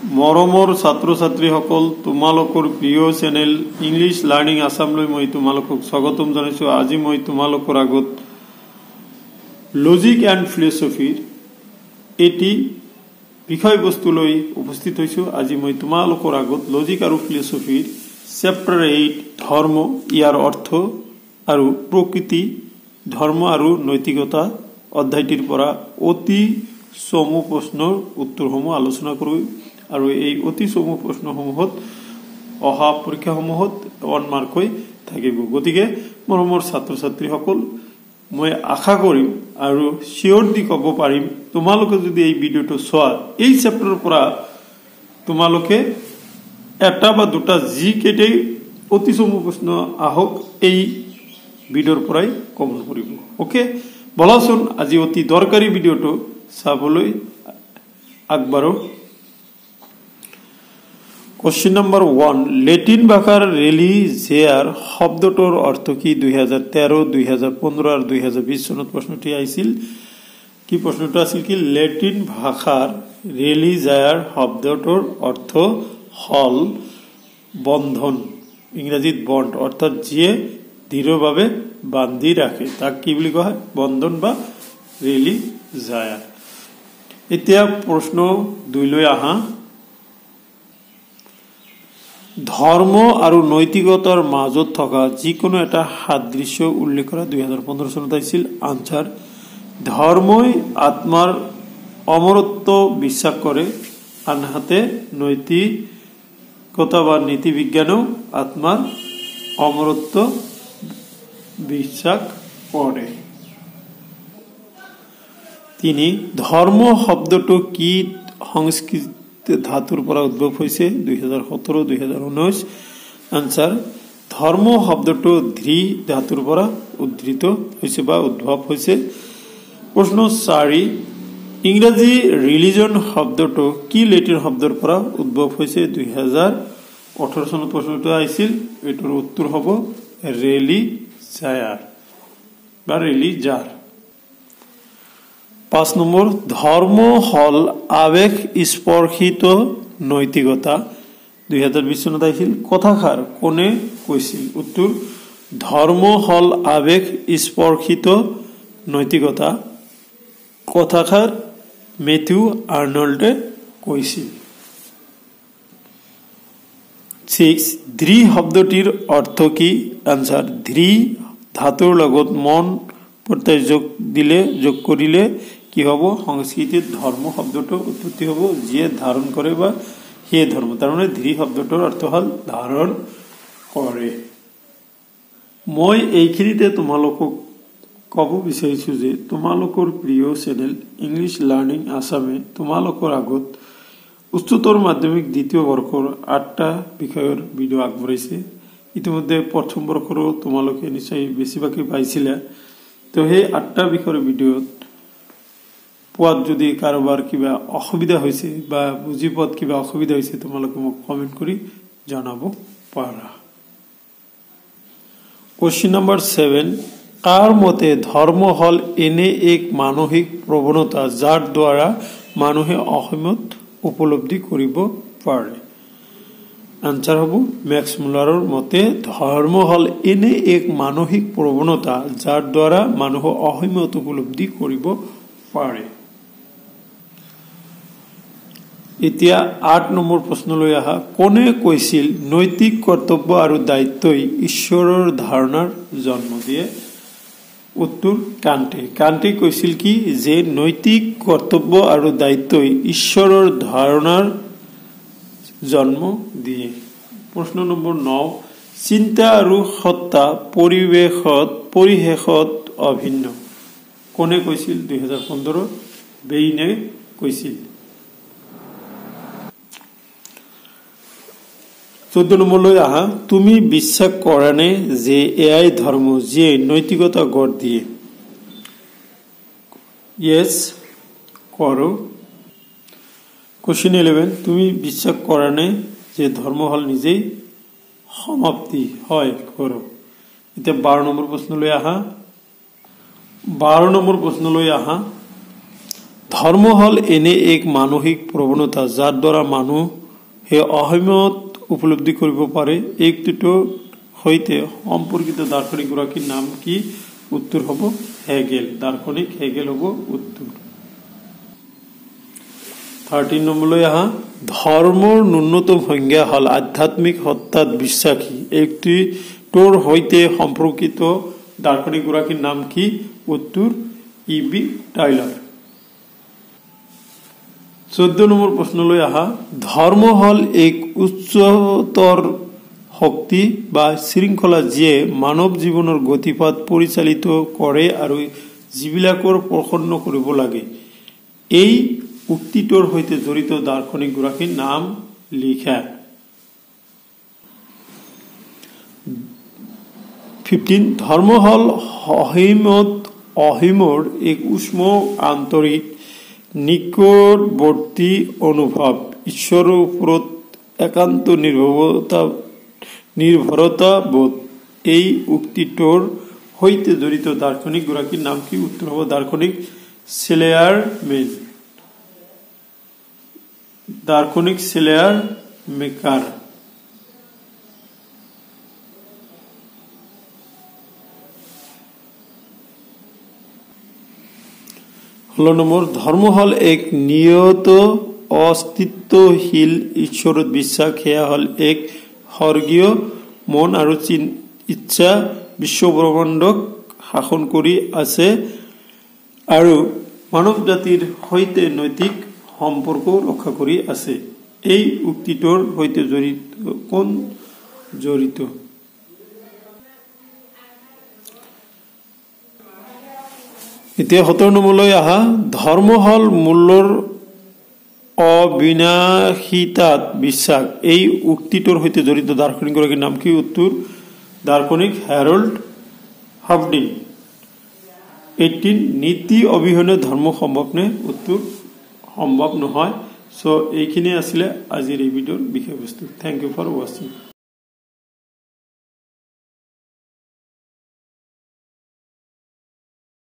মৰমৰ ছাত্ৰ ছাত্ৰীসকল তোমালোকৰ প্ৰিয় চেনেল ইংলিছ লাৰ্নিং আসামলৈ মই তোমালোকক স্বাগতম জনাইছো। আজি মই তোমালোকৰ আগত লজিক এণ্ড ফিলছফিৰ এটি বিষয়বস্তু লৈ উপস্থিত হৈছো। আজি মই তোমালোকৰ আগত লজিক আৰু ফিলছফিৰ চেপ্টাৰ 8 ধৰ্ম, ইয়াৰ অৰ্থ আৰু প্ৰকৃতি, ধৰ্ম আৰু নৈতিকতা অধ্যায়টিৰ পৰা অতি চমু প্ৰশ্নৰ উত্তৰসমূহ আলোচনা কৰোঁ। আৰু এই অতি চমু প্ৰশ্নসমূহত অহা পৰীক্ষাসমূহত 1 মাৰ্ক হৈ থাকিব। গতিকে মৰমৰ ছাত্ৰ ছাত্ৰীসকল, মই আশা কৰিম আৰু চিয়ৰ দি ক'ব পাৰিম, তোমালোকে যদি এই ভিডিঅ'টো চোৱা, এই চেপ্টাৰৰ পৰা তোমালোকে এটা বা দুটা যি কেইটাই অতি চমু প্ৰশ্ন আহক এই ভিডিঅ'ৰ পৰাই কমন কৰিব। ওকে, বলাচোন আজি অতি দৰকাৰী ভিডিঅ'টো চাবলৈ আগবাঢ়ো। কোশ্চিন নম্বৰ 1, লেটিন ভাষাৰ ৰেলিজেয়াৰ শব্দটোৰ অৰ্থ কি? 2013, 2015 আৰু 2020 চনত প্ৰশ্নটি আহিছিল। কি প্ৰশ্নটো আছিল কি? লেটিন ভাষাৰ ৰেলিজেয়াৰ শব্দটোৰ অৰ্থ হল বন্ধন, ইংৰাজীত বন্ড, অৰ্থাৎ যিয়ে দৃঢ়ভাৱে বান্ধি ৰাখে, তাক কি বুলি কোৱা হয়? বন্ধন বা ৰেলিজেয়াৰ। এতিয়া প্ৰশ্ন 2 লৈ আহা। ধৰ্ম আৰু নৈতিকতাৰ মাজত থকা যিকোনো এটা সাদৃশ্য উল্লেখ কৰা। 2015 চনত আহিছিল। আনসাৰ: ধৰ্মই আত্মাৰ অমৰত্ব বিশ্বাস কৰে, আনহাতে নৈতিকতা বা নীতি বিজ্ঞানেও আত্মাৰ অমৰত্ব বিশ্বাস কৰে। 3, ধৰ্ম শব্দটো কি সংস্কৃত ধাতুৰ পৰা উদ্ভৱ হৈছে? 2017, 2019। আনসাৰ: ধৰ্ম শব্দটো ধৃ ধাতুৰ পৰা উদ্ধৃত হৈছে বা উদ্ভৱ হৈছে। প্ৰশ্ন 4, ইংৰাজী ৰিলিজন শব্দটো কি লেটিন শব্দৰ পৰা উদ্ভৱ হৈছে? 2018 চনত প্ৰশ্নটো আহিছিল। এইটোৰ উত্তৰ হ'ব ৰেলিজায়াৰ বা ৰেলিজাৰ। 5 নম্বৰ, ধৰ্ম হল আবেগ স্পৰ্শিত নৈতিকতা। 2020 চনত আহিছিল। কথাষাৰ কোনে কৈছিল? উত্তৰ: ধৰ্ম হল আবেগ স্পৰ্শিত নৈতিকতা। কথাষাৰ মেথিউ আৰ্নল্ডে কৈছিল। 6, ধৃ শব্দটিৰ অৰ্থ কি? আনসাৰ: ধৃ ধাতুৰ লগত মন প্ৰত্যয় যোগ কৰিলে কি হব? সংস্কৃতিত ধৰ্ম শব্দটো উৎপত্তি হব যিয়ে ধাৰণ কৰে বা সেই ধৰ্ম। তাৰমানে ধৃ শব্দটোৰ অৰ্থ হল ধাৰণ কৰে। মই এইখিনিতে তোমালোকক ক'ব বিচাৰিছো যে তোমালোকৰ প্ৰিয় চেনেল ইংলিছ লাৰ্নিং আসামে তোমালোকৰ আগত উচ্চতৰ মাধ্যমিক দ্বিতীয় বৰ্ষৰ 8টা বিষয়ৰ ভিডিঅ' আগবঢ়াইছে। ইতিমধ্যে প্ৰথম বৰ্ষৰো তোমালোকে নিশ্চয় বেছিভাগেই পাইছিলা। তো সেই 8টা বিষয়ৰ ভিডিঅ'ত পোৱাত যদি কাৰোবাৰ কিবা অসুবিধা হৈছে বা বুজি পোৱাত কিবা অসুবিধা হৈছে, তোমালোকে মোক কমেন্ট কৰি জনাব পাৰা। কোশ্চিন নম্বৰ 7, কাৰ মতে ধৰ্ম হল এনে এক মানসিক প্ৰৱণতা যাৰ দ্বাৰা মানুহে অসীমত উপলব্ধি কৰিব পাৰে? আনসাৰ হ'ব মেক্স মুলাৰৰ মতে ধৰ্ম হল এনে এক মানসিক প্ৰৱণতা যাৰ দ্বাৰা মানুহে অসীমত উপলব্ধি কৰিব পাৰে। এতিয়া 8 নম্বৰ প্ৰশ্নলৈ আহা। কোনে কৈছিল নৈতিক কৰ্তব্য আৰু দায়িত্বই ঈশ্বৰৰ ধাৰণাৰ জন্ম দিয়ে? উত্তৰ: কাণ্টে। কাণ্টে কৈছিল কি? যে নৈতিক কৰ্তব্য আৰু দায়িত্বই ঈশ্বৰৰ ধাৰণাৰ জন্ম দিয়ে। প্ৰশ্ন নম্বৰ 9, চিন্তা আৰু সত্তা পৰিশেষত অভিন্ন। কোনে কৈছিল? 2015 বেইনে কৈছিল। 14 নম্বৰলৈ আহা। তুমি বিশ্বাস কৰা নে যে এয়াই ধৰ্ম যিয়ে নৈতিকতা গঢ় দিয়ে? ইয়েছ, কৰো। কোশ্চিন 11, তুমি বিশ্বাস কৰা নে যে ধৰ্ম হল নিজেই সমাপ্তি? হয়, কৰো। এতিয়া 12 নম্বৰ প্ৰশ্নলৈ আহা। 12 নম্বৰ প্ৰশ্নলৈ আহা। ধৰ্ম হ'ল এনে এক মানসিক প্ৰৱণতা যাৰ দ্বাৰা মানুহে অসমত উপলব্ধি কৰিব পাৰে। এই উক্তিটোৰ সৈতে সম্পৰ্কিত দাৰ্শনিকগৰাকীৰ নাম কি? উত্তৰ হ'ব হেগেল। দাৰ্শনিক হেগেল হ'ব উত্তৰ। 13 নম্বৰলৈ আহা। ধৰ্মৰ ন্যূনতম সংজ্ঞা হ'ল আধ্যাত্মিক সত্তাত বিশ্বাসী। এই উক্তিটোৰ সৈতে সম্পৰ্কিত দাৰ্শনিকগৰাকীৰ নাম কি? উত্তৰ E.B. টাইলাৰ। 14 নম্বৰ প্ৰশ্নলৈ আহা। ধৰ্ম হ'ল এক উচ্চতৰ শক্তি বা শৃংখলা যিয়ে মানৱ জীৱনৰ গতিপথ পৰিচালিত কৰে আৰু যিবিলাকৰ প্ৰসন্ন কৰিব লাগে। এই উক্তিটোৰ সৈতে জড়িত দাৰ্শনিকগৰাকীৰ নাম লিখা। 15 ধৰ্ম হ'ল অহিমৰ এক উষ্ম আন্তৰিক নিকটৱৰ্তী অনুভৱ, ঈশ্বৰৰ ওপৰত একান্ত নিৰ্ভৰতা বোধ। এই উক্তিটোৰ সৈতে জড়িত দাৰ্শনিকগৰাকীৰ নাম কি? উত্তৰ হ'ব দাৰ্শনিক চেলেয়াৰমেন। দাৰ্শনিক চেলেয়াৰমেকাৰ। 16 নম্বৰ ধৰ্ম হ'ল এক নিয়ত অস্তিত্বশীল ঈশ্বৰত বিশ্বাস। সেয়া হ'ল এক স্বৰ্গীয় মন আৰু ইচ্ছা বিশ্বব্ৰহ্মাণ্ডক শাসন কৰি আছে আৰু মানৱ জাতিৰ সৈতে নৈতিক সম্পৰ্ক ৰক্ষা কৰি আছে। এই উক্তিটোৰ সৈতে জড়িত এতিয়া 17 নম্বৰলৈ আহা। ধৰ্ম হ'ল মূল্যৰ অবিনাশিতাত বিশ্বাস। এই উক্তিটোৰ সৈতে জড়িত দাৰ্শনিকগৰাকীৰ নাম কি? উত্তৰ দাৰ্শনিক হেৰল্ড হাফডিন। 18 নীতি অবিহনে ধৰ্ম সম্ভৱ নে? উত্তৰ সম্ভৱ নহয়। সো এইখিনি আছিলে আজিৰ এই ভিডিঅ'ৰ বিষয়বস্তু। থেংক ইউ ফৰ ৱাচিং।